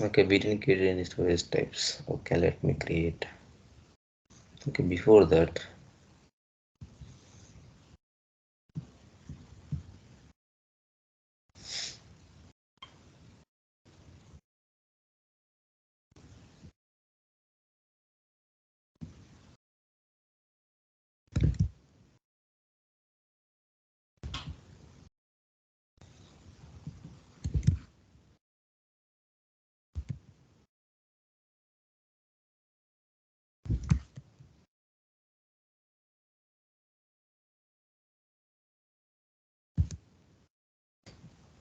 Okay, we didn't create any storage types. Okay, let me create. Okay, before that,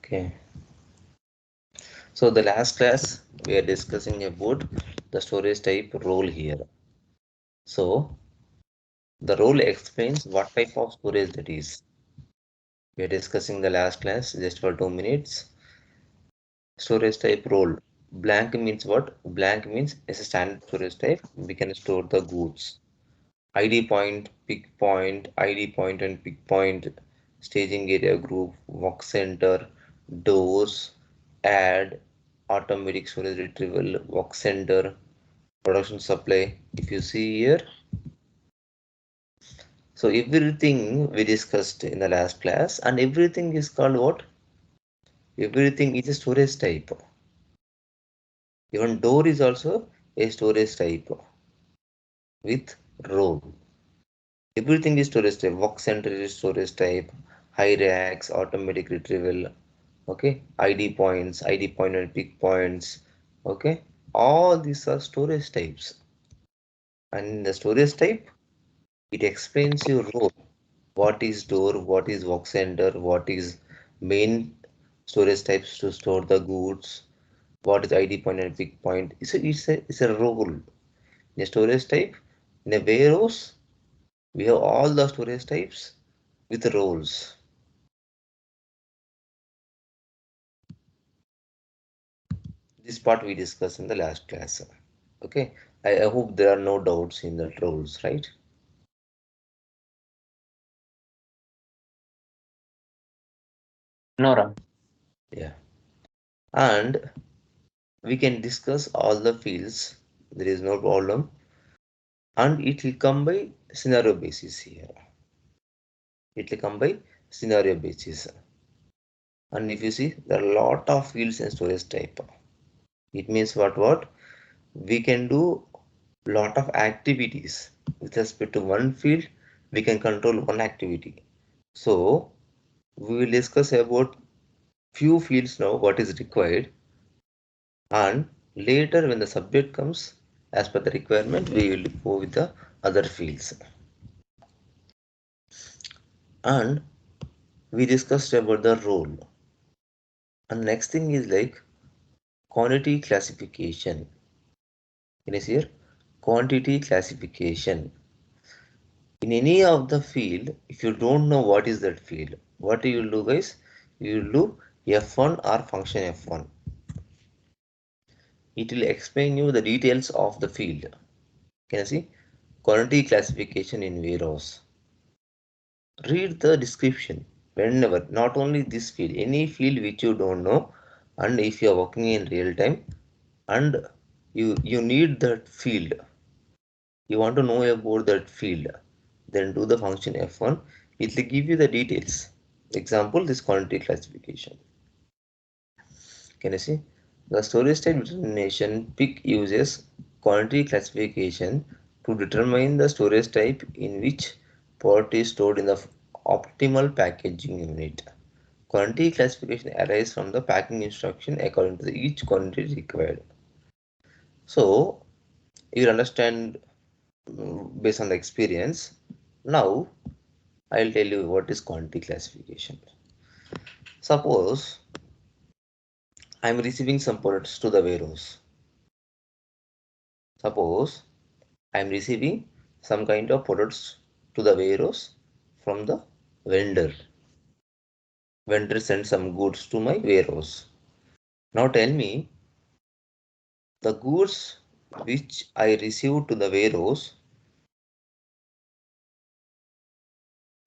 okay. So the last class we are discussing about the storage type role here. So the role explains what type of storage that is. We are discussing the last class just for 2 minutes. Storage type role. Blank means what? Blank means it's a standard storage type. We can store the goods. ID point, pick point, ID point and pick point, staging area group, work center, doors, add, automatic storage retrieval, work center, production supply. If you see here, so everything we discussed in the last class and everything is called what? Everything is a storage type. Even door is also a storage type with role. Everything is storage type. Work center is storage type. High racks, automatic retrieval. Okay, ID point and pick points. Okay, all these are storage types. And in the storage type, it explains your role. What is door? What is work center? What is main storage types to store the goods? What is ID point and pick point? It's a role. In a storage type, in a warehouse, we have all the storage types with roles. This part we discussed in the last class. Okay, I hope there are no doubts in the roles, right? No, Ram. Yeah, and we can discuss all the fields. There is no problem, and it will come by scenario basis here. It will come by scenario basis. And if you see, there are a lot of fields and storage type. It means what? We can do lot of activities with respect to one field. We can control one activity. So we will discuss about few fields now what is required, and later when the subject comes as per the requirement we will go with the other fields. And we discussed about the role, and next thing is like quantity classification. It is here quantity classification. In any of the field, if you don't know what is that field, what you will do guys, you will do F1 or function F1. It will explain you the details of the field. Can you see? Quantity classification in warehouse. Read the description whenever, not only this field, any field which you don't know, and if you are working in real time and you need that field, you want to know about that field, then do the function F1. It will give you the details. Example, this quantity classification. Can you see? The storage type determination pick uses quantity classification to determine the storage type in which part is stored in the optimal packaging unit. Quantity classification arises from the packing instruction according to each quantity required. So you understand based on the experience. Now I'll tell you what is quantity classification. Suppose I'm receiving some products to the warehouse. Suppose I'm receiving some kind of products to the warehouse from the vendor. Vendor sends some goods to my warehouse. Now tell me the goods which I received to the warehouse,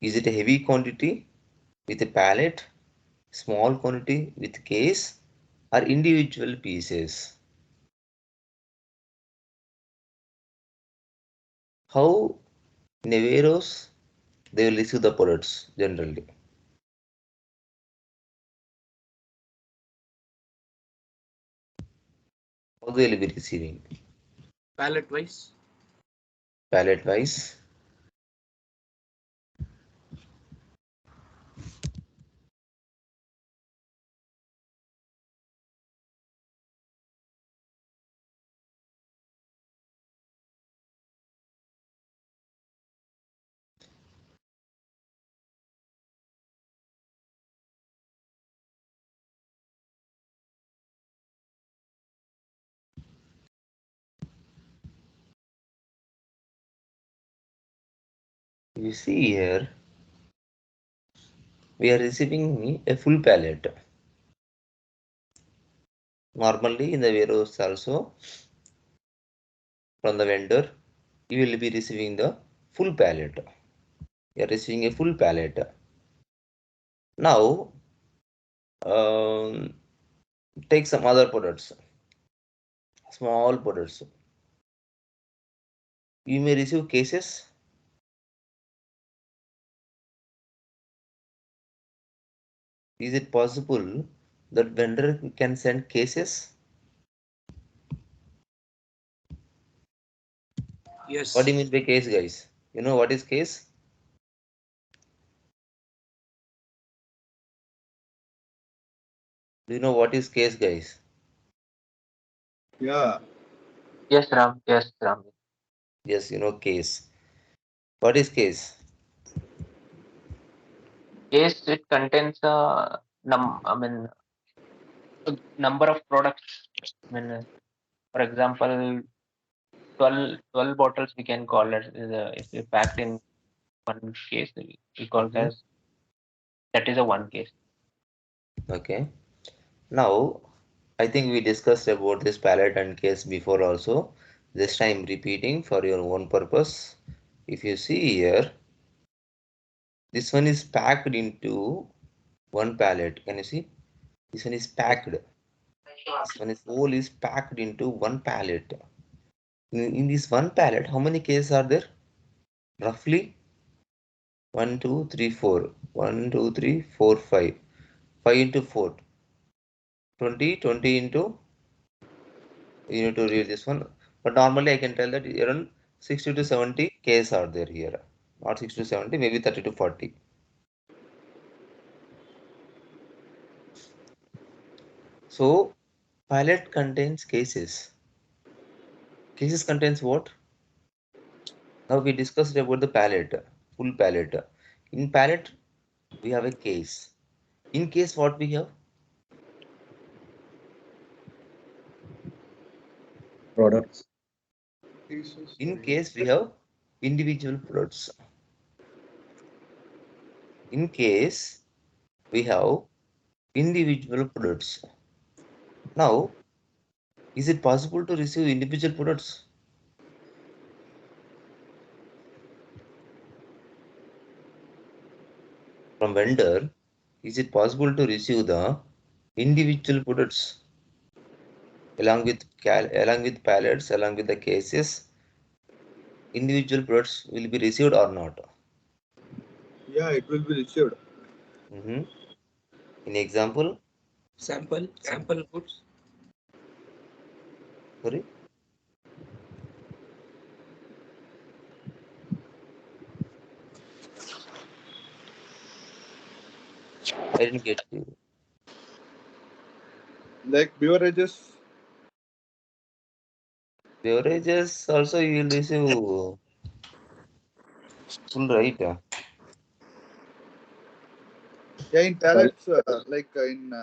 is it a heavy quantity with a pallet, small quantity with case, or individual pieces? How in a warehouse they will receive the products generally? How they will be receiving? Pallet wise. Pallet wise. You see here, we are receiving a full pallet. Normally in the warehouse also, from the vendor, you will be receiving the full pallet. You are receiving a full pallet. Now, um, take some other products, small products. You may receive cases. Is it possible that vendor can send cases? What do Yes. you mean by case, guys? You know what is case? Do you know what is case, guys? Yeah, Yes, Ram. Yes, Ram. Yes, you know case. What is case? Case it contains I mean a number of products. I mean, for example, 12 bottles we can call it if we packed in one case, we call it Mhm. as that is a one case. Okay. Now, I think we discussed about this palette and case before also. This time repeating for your own purpose. If you see here, this one is packed into one pallet. Can you see? This one is packed. This one is whole is packed into one pallet. In this one pallet, how many cases are there? Roughly 1, 2, 3, 4. 1, 2, 3, 4, 5. 5 into 4. 20. 20 into, you need to read this one. But normally I can tell that around 60 to 70 cases are there here. Not 60 to 70, maybe 30 to 40. So pallet contains cases. Cases contains what? Now we discussed about the pallet, full pallet. In pallet, we have a case. In case, what we have? products. In case, we have individual products. In case, we have individual products. Now, is it possible to receive individual products from vendor? Is it possible to receive the individual products along with pallets, along with the cases? Individual products will be received or not? Yeah, it will be received. Mhm. In example, Sample goods. sorry, I didn't get you. Like beverages. Beverages also you will receive full right. Yeah, in pallets, like in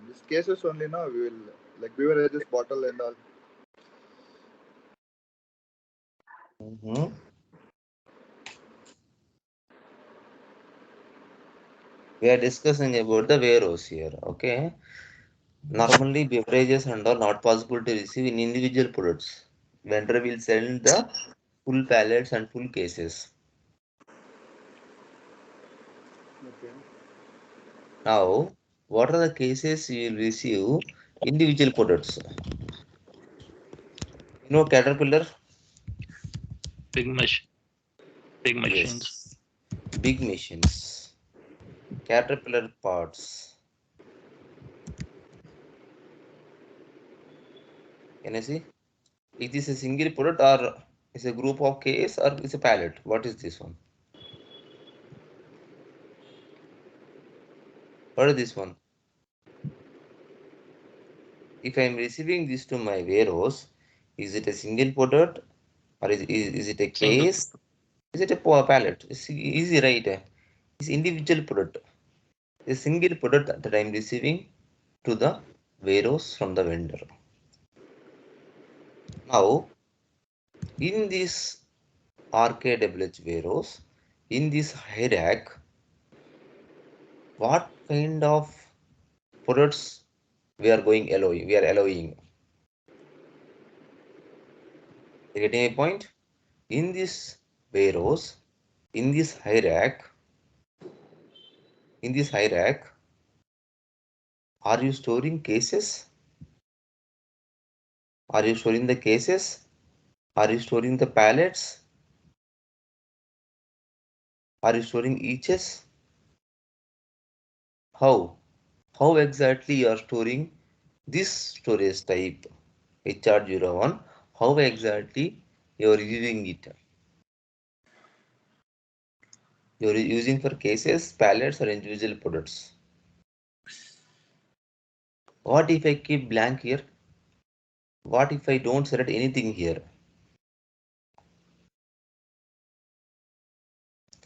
these cases only, no, we will like beverages bottle and all. Mhm. We are discussing about the warehouse here. Okay. Normally, beverages and all not possible to receive in individual products. Vendor will send the full pallets and full cases. Okay. Now, what are the cases you will receive individual products? You know, Caterpillar, Big much. Big machines. Yes. Big machines. Caterpillar parts. Can I see? Is this a single product or is a group of case or is a pallet? What is this one? What is this one? If I am receiving this to my warehouse, is it a single product or is it a Single. case? Is it a pallet? It's easy, right? It's individual product. A single product that I am receiving to the warehouse from the vendor. Now, in this RKWH warehouse, in this high rack, what kind of products we are allowing? You getting a point? In this warehouse, in this high rack, are you storing cases? Are you storing the cases? Are you storing the pallets? Are you storing eaches? How? How exactly you are storing this storage type HR01? How exactly you are using it? You are using for cases, pallets, or individual products. What if I keep blank here? What if I don't select anything here?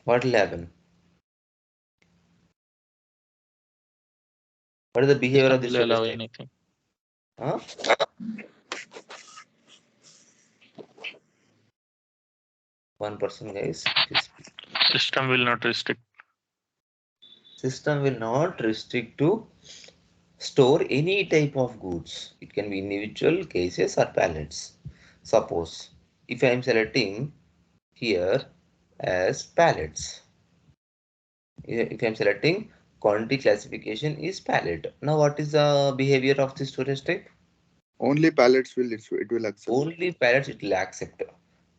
What will happen? What is the behavior of System this will storage allow type? anything. Huh? One person, guys. System will not restrict. System will not restrict to store any type of goods. It can be individual cases or pallets. Suppose if I am selecting here as pallets, if I am selecting quantity classification is pallet. Now what is the behavior of the storage type? Only pallets will it will accept. Only pallets it will accept.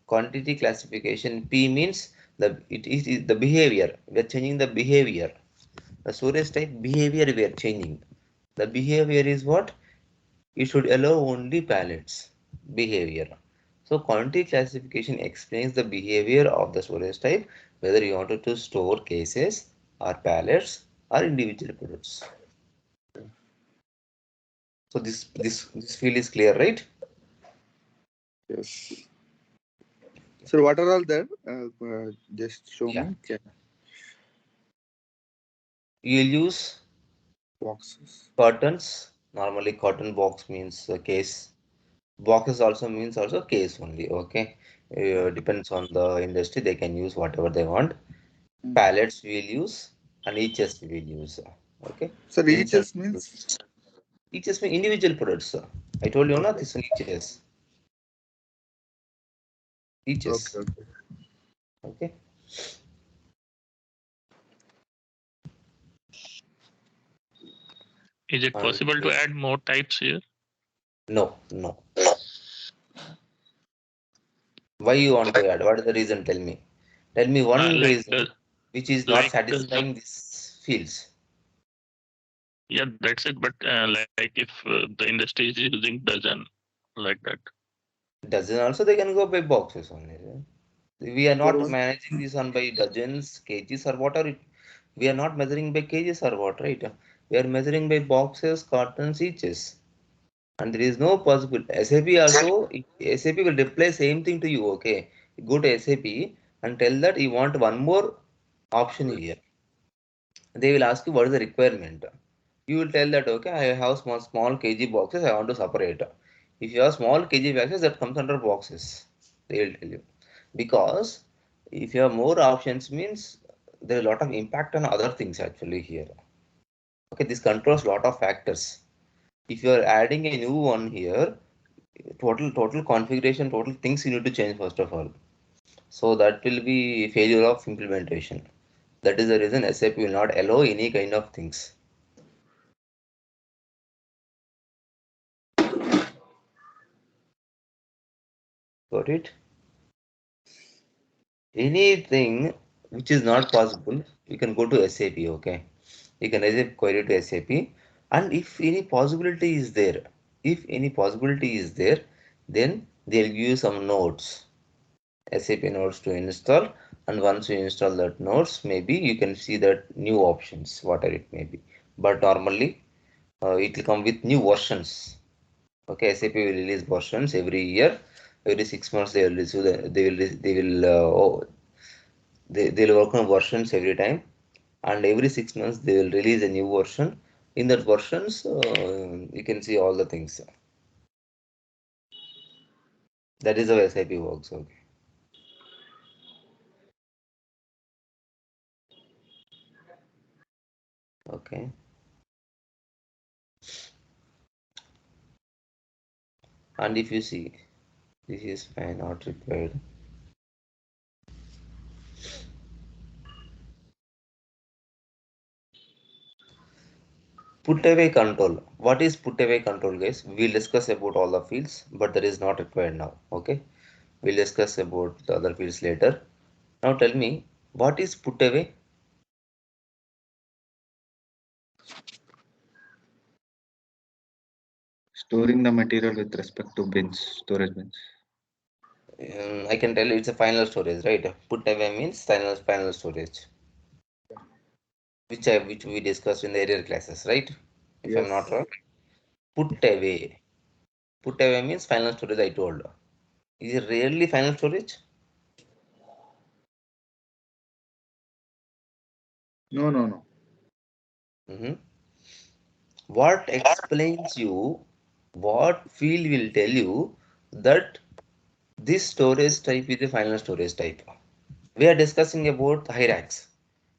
Quantity classification P means it is the behavior. We are changing the behavior. The storage type behavior we are changing. The behavior is what? It should allow only pallets behavior. So quantity classification explains the behavior of the storage type, whether you wanted to store cases or pallets or individual products. So this field is clear, right? Yes. So what are all there? Just show Yeah. me. Okay. You will use Boxes. cartons. Normally cotton box means a case. Boxes also means also case only. Okay. Depends on the industry. They can use whatever they want. Pallets we will use and eaches we will use. Okay. So Insert reaches means. eaches mean individual products. I told you not Okay. this one eaches. Eaches. Okay. Okay. Okay. Is it And possible to add more types here? no. Why you want to add? What is the reason? Tell me. Tell me one Like reason which is not like satisfying these fields. yeah, that's it. But like if the industry is using dozen like that. Dozen also they can go by boxes only. We are For not one. managing this on by dozens, kgs or what are it. We are not measuring by kgs or what, right? We are measuring by boxes, cartons, eaches. And there is no possible. SAP also, SAP will reply same thing to you. Okay, go to SAP and tell that you want one more option here. They will ask you what is the requirement. You will tell that okay, I have small kg boxes. I want to separate. If you have small kg boxes, that comes under boxes. They will tell you because if you have more options means there is a lot of impact on other things actually here. Okay, this controls lot of factors. If you are adding a new one here, total configuration, total things you need to change first of all. So that will be failure of implementation. That is the reason SAP will not allow any kind of things. Got it? anything which is not possible, you can go to SAP, okay? You can raise a query to SAP, and if any possibility is there, then they'll give you some nodes, SAP nodes to install, and once you install that nodes, maybe you can see that new options, whatever it may be. But normally, it will come with new versions. Okay, SAP will release versions every year. Every 6 months they will release they'll work on versions every time, and every 6 months they will release a new version. In that versions, you can see all the things. That is how SAP works. Okay. Okay. And if you see, this is fine, not required. Put away control. What is put away control, guys? We'll discuss about all the fields, but that is not required now. Okay. We'll discuss about the other fields later. Now tell me, what is put away? Storing the material with respect to bins, storage bins. I can tell you it's a final storage, right? Put away means final storage, which we discussed in the earlier classes, right? If I'm not Yes. wrong. Put away. Put away means final storage, I told. Is it really final storage? No, no, no. Mhm. What explains you, what field will tell you that this storage type is a final storage type? We are discussing about hierarchies.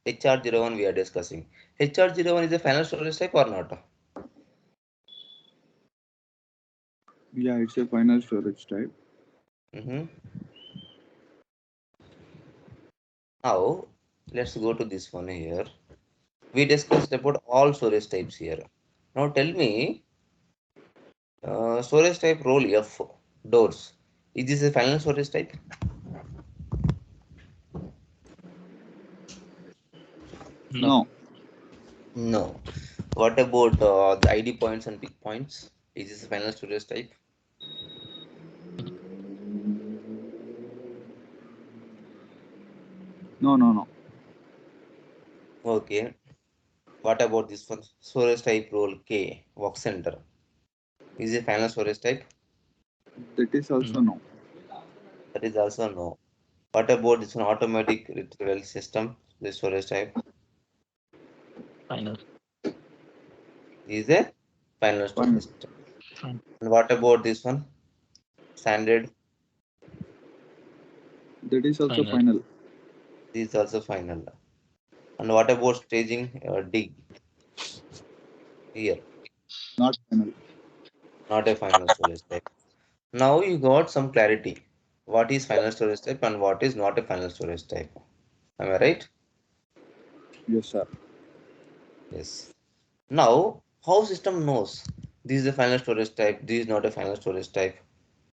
HR01 we are discussing. HR01 is a final storage type or not? Yeah, it's a final storage type. Mhm. Now, let's go to this one here. We discussed about all storage types here. Now tell me, storage type role F, doors. Is this a final storage type? No. No. No. What about the ID points and pick points? Is this a final storage type? No, no, no. Okay. What about this one? Storage type role K, work center. Is it final storage type? That is also No. no. That is also no. What about this one? Automatic retrieval system, the storage type? Final. Is a final Final. storage type. Fine. And what about this one? Standard. That is also Final. final. This is also final. And what about staging? D here, Not final. not a final storage type. Now you got some clarity. What is final storage type and what is not a final storage type? Am I right? Yes, sir. Yes. Now, how system knows this is a final storage type, this is not a final storage type?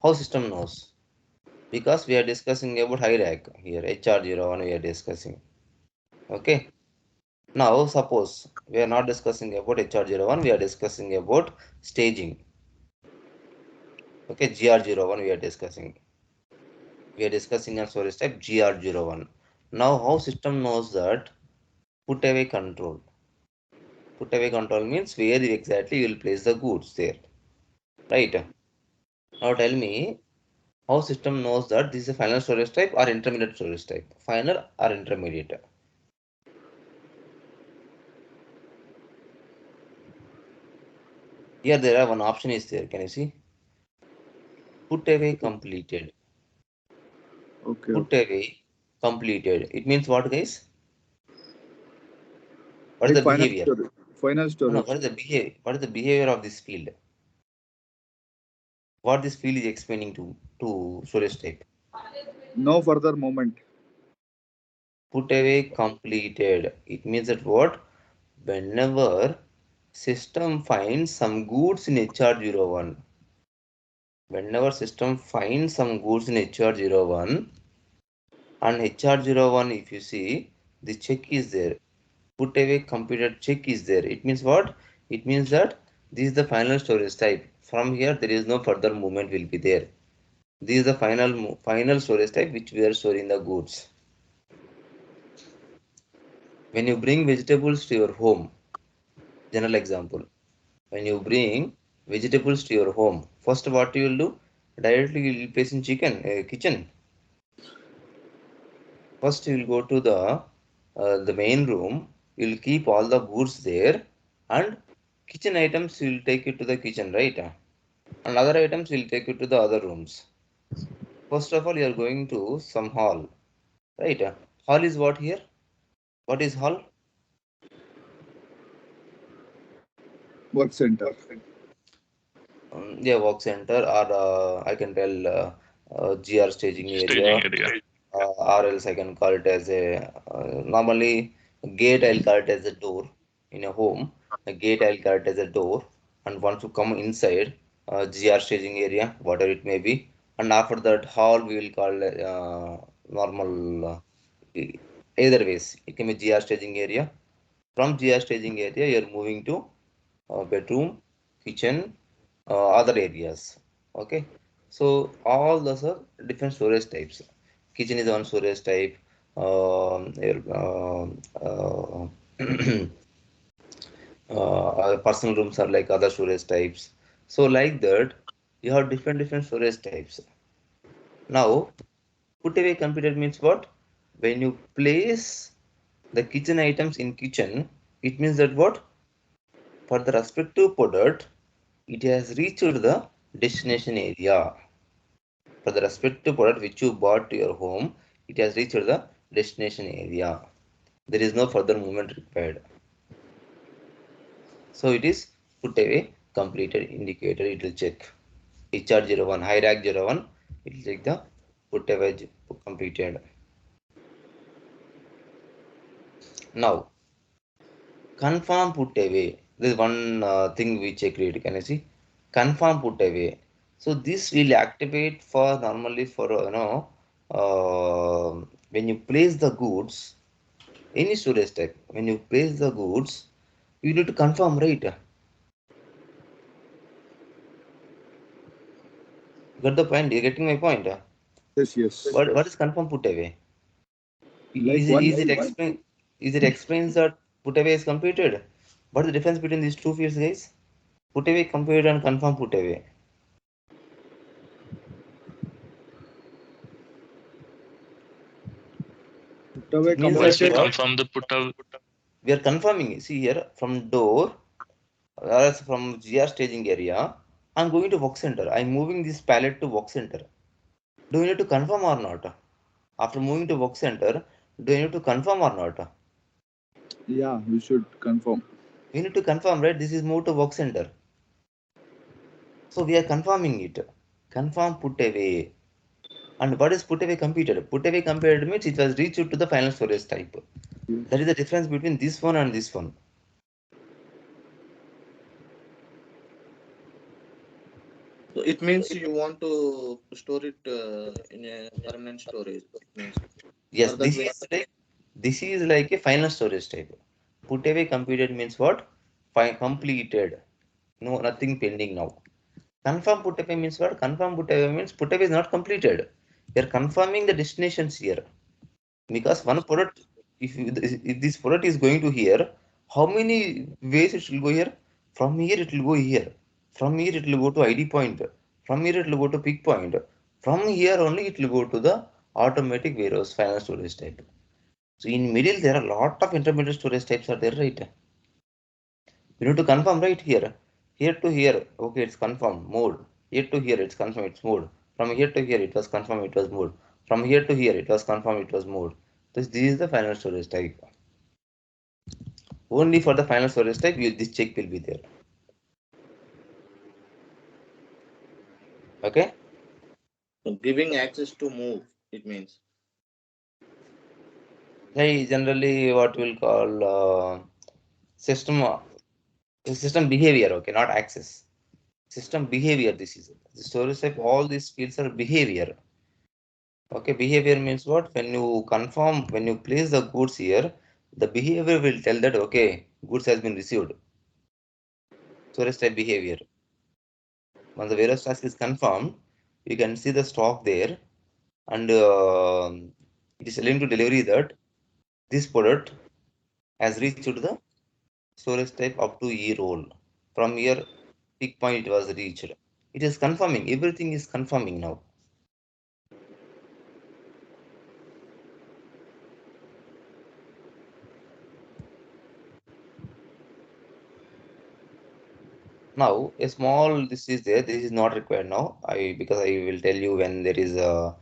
How system knows? Because we are discussing about hierarchy here, HR01 we are discussing. Okay. Now, suppose we are not discussing about HR01, we are discussing about staging. Okay, GR01 we are discussing. We are discussing a storage type GR01. Now, how system knows that put away control? Put away control means where exactly you will place the goods there, right? Now tell me how system knows that this is a final storage type or intermediate storage type, final or intermediate. Here there are one option is there. Can you see? Put away completed. Okay, Put okay. away completed. It means what, guys? What is Like the final behavior? storage. Final No, no. storage. What is the behavior? What is the behavior of this field? What this field is explaining to storage type? No further movement. Put away completed. It means that what? Whenever system finds some goods in HR01, whenever system finds some goods in HR01 And HR01, if you see, the check is there. Put away computer check is there. It means what? It means that this is the final storage type. From here, there is no further movement will be there. This is the final storage type which we are storing the goods. When you bring vegetables to your home, general example, when you bring vegetables to your home, first what you will do? Directly you will place in kitchen. First you will go to the main room. You will keep all the goods there, and kitchen items you will take it to the kitchen, right? And other items will take you to the other rooms. First of all, you are going to some hall, right? Hall is what here? What is hall? Work center. Yeah, work center, or I can tell GR staging area, Staging area. or else I can call it as a normally gate. I'll call it as a door in a home. A gate I'll call it as a door, and once you come inside, GR staging area, whatever it may be, and after that hall we will call normal. Either ways, it can be GR staging area. From GR staging area, you're moving to bedroom, kitchen, other areas. Okay, so all those are different storage types. Kitchen is one storage type. Personal rooms are like other storage types. So like that, you have different storage types. Now, put away computer means what? When you place the kitchen items in kitchen, it means that what? For the respective product, it has reached the destination area. For the respective product which you bought to your home, it has reached the destination area. There is no further movement required. So it is put away completed indicator. It will check HR01, high rack 01. It will check the put away completed. Now confirm put away. This is one thing we check it. Can you see? Confirm put away. So this will activate for normally for when you place the goods any storage type. When you place the goods, you need to confirm, right? Got the point? You're getting my point? Yes. What is confirm put away? Like Is it explains that put away is completed? What is the difference between these two fields, guys? Put away completed and confirm put away. put away It means Once that we completed. what? confirm the put away, We are confirming. See here from door, or else from GR staging area, I'm going to work center. I'm moving this pallet to work center. Do you need to confirm or not? After moving to work center, do you need to confirm or not? Yeah, we should confirm. You need to confirm, right? This is moved to work center. So we are confirming it. Confirm put away. And what is put away computed? Put away computed means it was reached to the final storage type. That is the difference between this one and this one. So it means you want to store it in a permanent storage. It means Yes, for that way. this is like a final storage type. Put away computed means what? Completed. No, nothing pending now. Confirm put away means what? Confirm put away means put away is not completed. We are confirming the destinations here. Because one product, if this product is going to here, how many ways it will go here? From here it will go here. From here it will go to ID point. From here it will go to pick point. From here only it will go to the automatic warehouse final storage type. So in middle there are a lot of intermediate storage types are there, right? You need to confirm right here. Here to here, okay, it's confirmed mode. Here to here, it's confirmed, it's mode. From here to here, it was confirmed, it was mode. From here to here, it was confirmed, it was mode. This is the final storage type. Only for the final storage type, this check will be there. Okay. So giving access to move, it means. Hey, generally what we'll call system behavior. Okay, not access. System behavior. This is the storage type. All these fields are behavior. Okay, behavior means what? When you confirm, when you place the goods here, the behavior will tell that okay, goods has been received. Storage type behavior. Once the warehouse task is confirmed, you can see the stock there, and it is telling to delivery that this product has reached to the storage type up to E role. From here, peak point it was reached. It is confirming. Everything is confirming now. Now a small this is there. This is not required now. Because I will tell you when there is a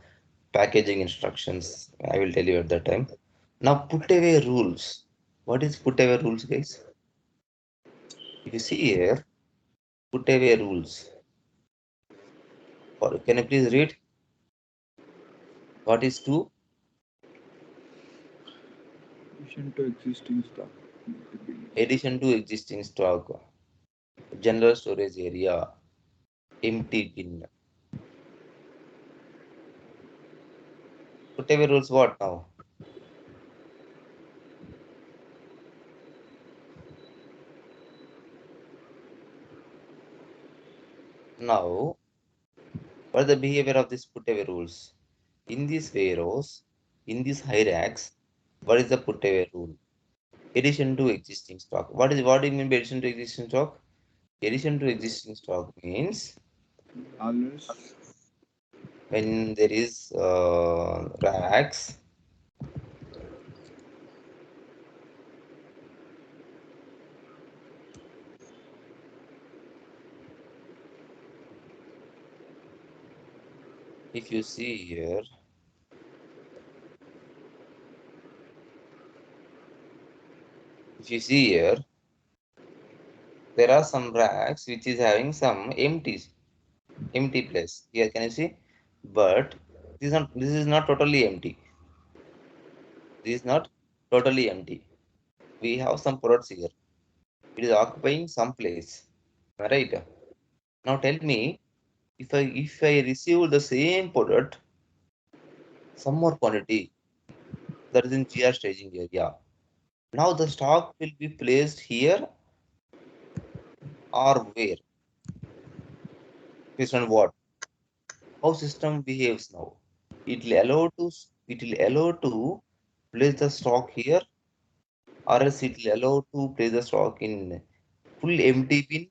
packaging instructions. I will tell you at that time. Now put away rules. What is put away rules, guys? If you see here, put away rules. Or can you please read what is to Addition to existing stock. addition to existing stock, general storage area, empty bin. Put away rules what now? Now, what is the behavior of this put away rules? In this warehouse, in these high racks, what is the put away rule? Addition to existing stock. What do you mean by addition to existing stock? Addition to existing stock means Always. when there is racks, if you see here, if you see here, there are some racks which is having some empty place. Here, can you see? But this is not totally empty. This is not totally empty. We have some products here. It is occupying some place. Am I right? Now tell me, if I receive the same product, some more quantity that is in GR staging area. Now the stock will be placed here or where? Based on what? How system behaves now. It will allow to place the stock here, or else it will allow to place the stock in full empty bin,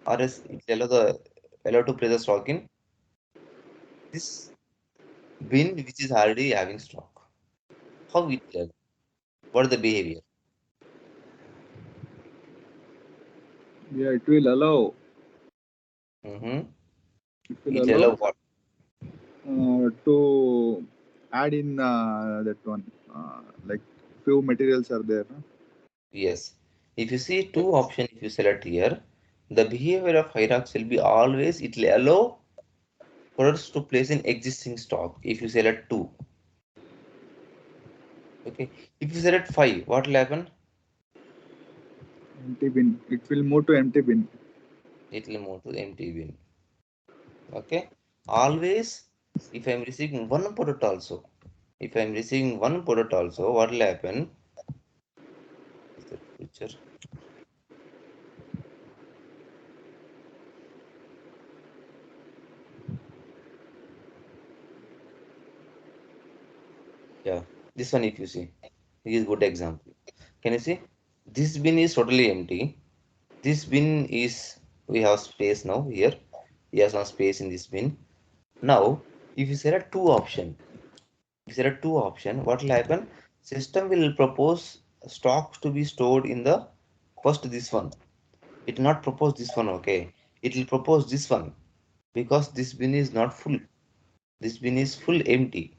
or else it will allow to place the stock in this bin which is already having stock. How it will allow? What is the behavior? Yeah, it will allow. Mm-hmm. It will It will allow allow what? to add in that one. Like few materials are there. No? Yes. If you see two options, if you select here, the behavior of hierarchy will be always it will allow products to place in existing stock. If you select two, okay. If you select five, what will happen? Empty bin. It will move to empty bin. It will move to empty bin. Okay. Always, if I am receiving one product also, if I am receiving one product also, what will happen? Is that picture? Yeah, this one if you see, this is good example. Can you see? This bin is totally empty. This bin is we have space now here. We have some space in this bin. Now, if you select two option, if you select two option, what will happen? System will propose stocks to be stored in the first this one. It will not propose this one, okay? It will propose this one because this bin is not full. This bin is full empty.